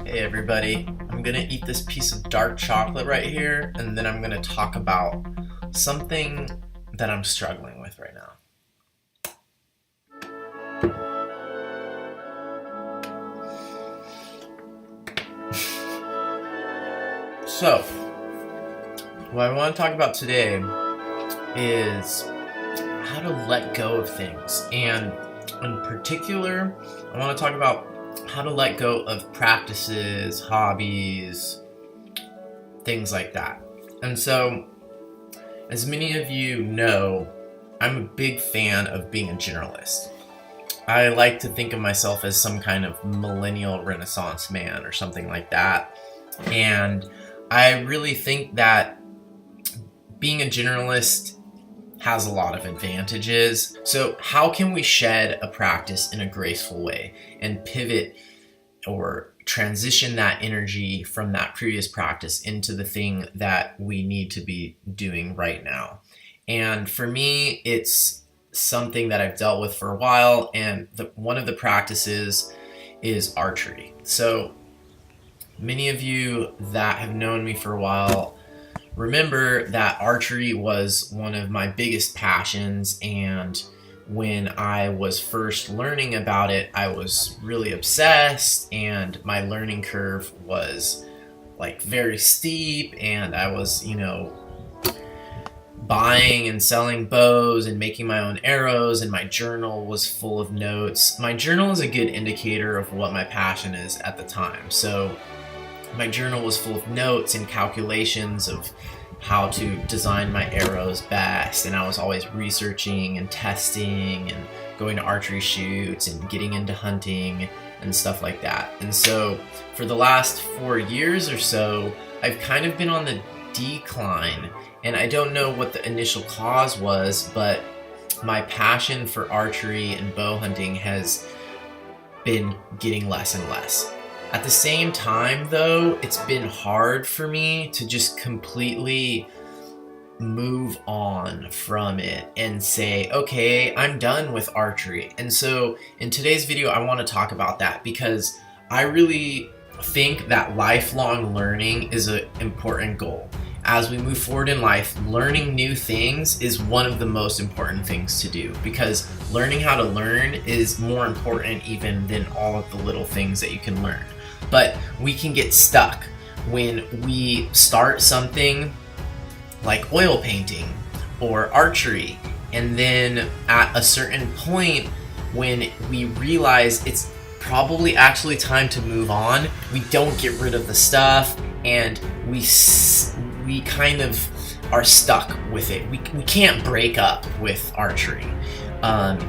Hey everybody, I'm gonna eat this piece of dark chocolate right here, and then I'm gonna talk about something that I'm struggling with right now. So, what I want to talk about today is how to let go of things, and in particular, I want to talk about how to let go of practices, hobbies, things like that. And so, as many of you know, I'm a big fan of being a generalist. I like to think of myself as some kind of millennial Renaissance man or something like that. And I really think that being a generalist has a lot of advantages. So how can we shed a practice in a graceful way and pivot or transition that energy from that previous practice into the thing that we need to be doing right now? And for me, it's something that I've dealt with for a while, and one of the practices is archery. So many of you that have known me for a while remember that archery was one of my biggest passions, and when I was first learning about it, I was really obsessed, and my learning curve was like very steep, and I was, buying and selling bows and making my own arrows, and my journal was full of notes. My journal is a good indicator of what my passion is at the time. So my journal was full of notes and calculations of how to design my arrows best, and I was always researching and testing and going to archery shoots and getting into hunting and stuff like that. And so for the last 4 years or so, I've kind of been on the decline, and I don't know what the initial cause was, but my passion for archery and bow hunting has been getting less and less. At the same time, though, it's been hard for me to just completely move on from it and say, okay, I'm done with archery. And so in today's video, I want to talk about that, because I really think that lifelong learning is an important goal. As we move forward in life, learning new things is one of the most important things to do, because learning how to learn is more important even than all of the little things that you can learn. But we can get stuck when we start something like oil painting or archery, and then at a certain point when we realize it's probably actually time to move on, we don't get rid of the stuff, and we kind of are stuck with it. We can't break up with archery,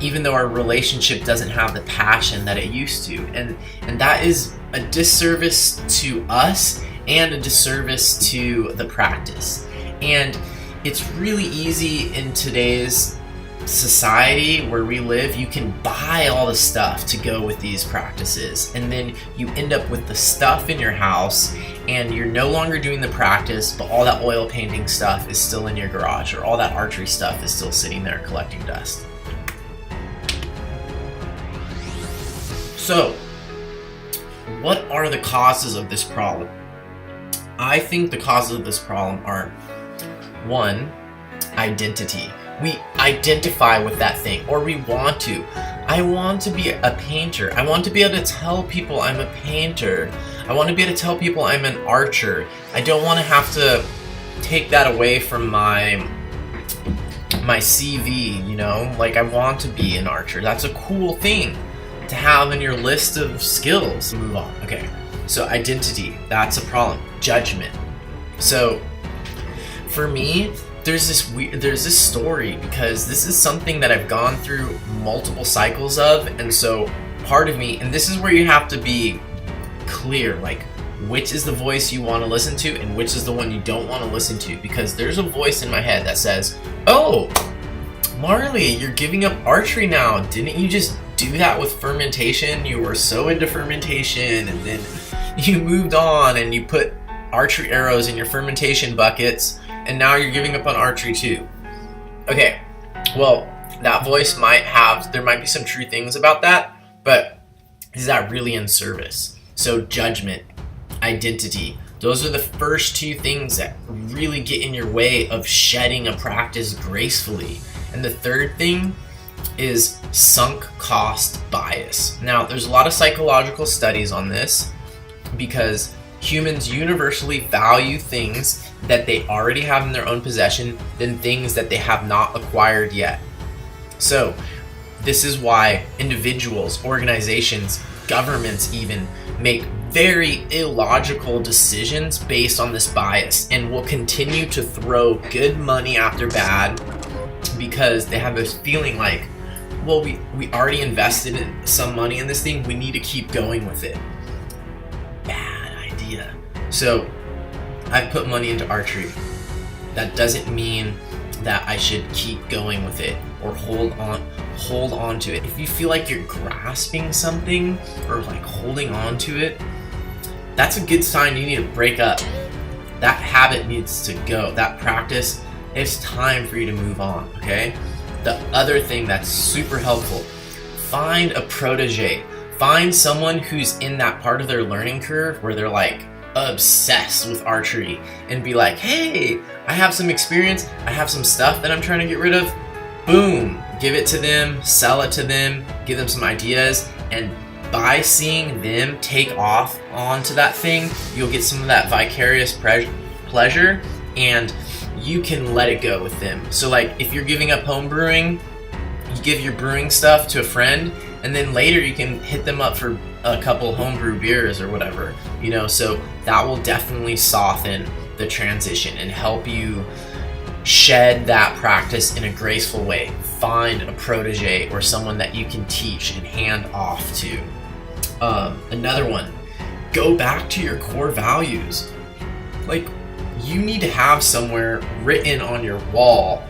even though our relationship doesn't have the passion that it used to, and that is a disservice to us and a disservice to the practice. And it's really easy in today's society where we live. You can buy all the stuff to go with these practices, and then you end up with the stuff in your house, and you're no longer doing the practice, but all that oil painting stuff is still in your garage, or all that archery stuff is still sitting there collecting dust. So what are the causes of this problem? I think the causes of this problem are, one, identity. We identify with that thing, or we want to. I want to be a painter. I want to be able to tell people I'm a painter. I want to be able to tell people I'm an archer. I don't want to have to take that away from my CV, Like, I want to be an archer. That's a cool thing to have in your list of skills. Move on. Okay, so identity, that's a problem. Judgment. So for me, there's this story, because this is something that I've gone through multiple cycles of, and so part of me, and this is where you have to be clear, like, which is the voice you want to listen to and which is the one you don't want to listen to, because there's a voice in my head that says, oh, Marley, you're giving up archery now. Didn't you just do that with fermentation? You were so into fermentation, and then you moved on and you put archery arrows in your fermentation buckets, and now you're giving up on archery too. Okay, well, that voice there might be some true things about that, but is that really in service? So judgment. identity. Those are the first two things that really get in your way of shedding a practice gracefully. And the third thing is sunk cost bias. Now, there's a lot of psychological studies on this because humans universally value things that they already have in their own possession than things that they have not acquired yet. So, this is why individuals, organizations, governments even make very illogical decisions based on this bias and will continue to throw good money after bad because they have this feeling like, well, we already invested in some money in this thing, we need to keep going with it. Bad idea. So I've put money into archery. That doesn't mean that I should keep going with it or hold on to it. If you feel like you're grasping something or like holding on to it, that's a good sign you need to break up. That habit needs to go. That practice, it's time for you to move on, okay? The other thing that's super helpful, find a protege. Find someone who's in that part of their learning curve where they're like obsessed with archery and be like, hey, I have some experience, I have some stuff that I'm trying to get rid of. Boom, give it to them, sell it to them, give them some ideas, and by seeing them take off onto that thing, you'll get some of that vicarious pleasure and you can let it go with them. So like if you're giving up home brewing, you give your brewing stuff to a friend and then later you can hit them up for a couple homebrew beers or whatever, you know, so that will definitely soften the transition and help you shed that practice in a graceful way. Find a protege or someone that you can teach and hand off to. Another one, go back to your core values. Like, you need to have somewhere written on your wall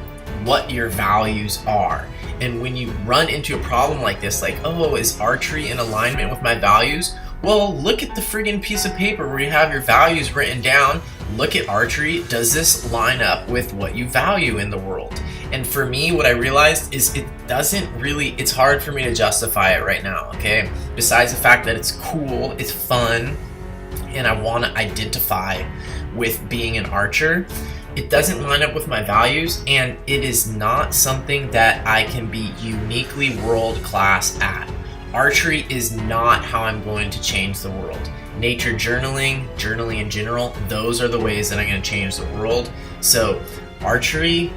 what your values are. And when you run into a problem like this, like, oh, is archery in alignment with my values? Well, look at the friggin' piece of paper where you have your values written down. Look at archery. Does this line up with what you value in the world? And for me, what I realized is it's hard for me to justify it right now, okay? Besides the fact that it's cool, it's fun, and I want to identify with being an archer, it doesn't line up with my values, and it is not something that I can be uniquely world class at. Archery is not how I'm going to change the world. Nature journaling in general, those are the ways that I'm going to change the world. So archery,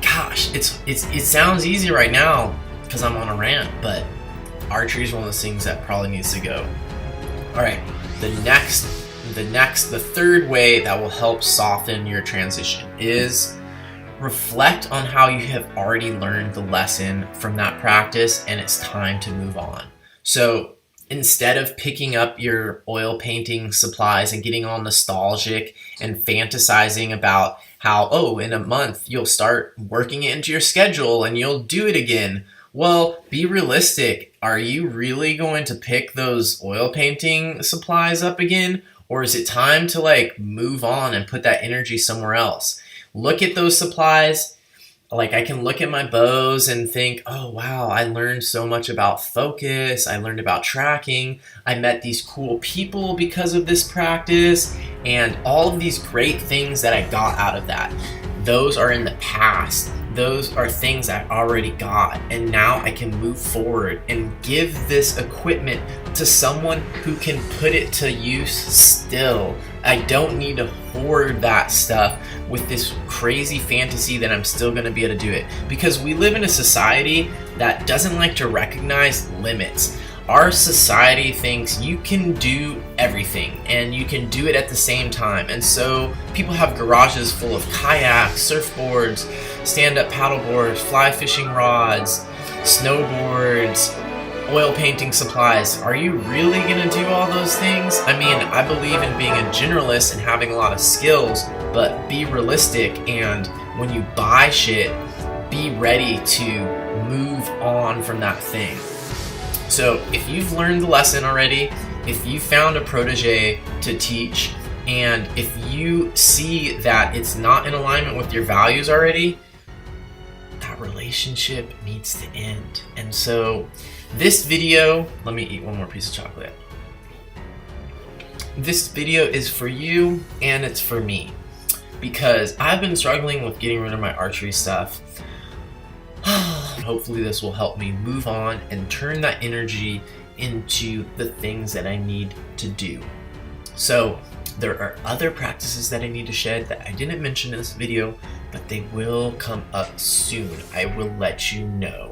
gosh, it sounds easy right now because I'm on a rant, but archery is one of those things that probably needs to go. All right, the third way that will help soften your transition is reflect on how you have already learned the lesson from that practice and it's time to move on. So instead of picking up your oil painting supplies and getting all nostalgic and fantasizing about how, oh, in a month you'll start working it into your schedule and you'll do it again. Well, be realistic. Are you really going to pick those oil painting supplies up again? Or is it time to like move on and put that energy somewhere else? Look at those supplies. Like I can look at my bows and think, oh wow, I learned so much about focus. I learned about tracking. I met these cool people because of this practice and all of these great things that I got out of that. Those are in the past. Those are things I already got. And now I can move forward and give this equipment to someone who can put it to use still. I don't need to hoard that stuff with this crazy fantasy that I'm still going to be able to do it. Because we live in a society that doesn't like to recognize limits. Our society thinks you can do everything and you can do it at the same time. And so people have garages full of kayaks, surfboards, stand-up paddleboards, fly fishing rods, snowboards, oil painting supplies. Are you really going to do all those things? I mean, I believe in being a generalist and having a lot of skills, but be realistic, and when you buy shit, be ready to move on from that thing. So if you've learned the lesson already, if you found a protege to teach, and if you see that it's not in alignment with your values already, that relationship needs to end. And so this video, let me eat one more piece of chocolate. This video is for you and it's for me because I've been struggling with getting rid of my archery stuff. Hopefully this will help me move on and turn that energy into the things that I need to do. So there are other practices that I need to shed that I didn't mention in this video, but they will come up soon. I will let you know.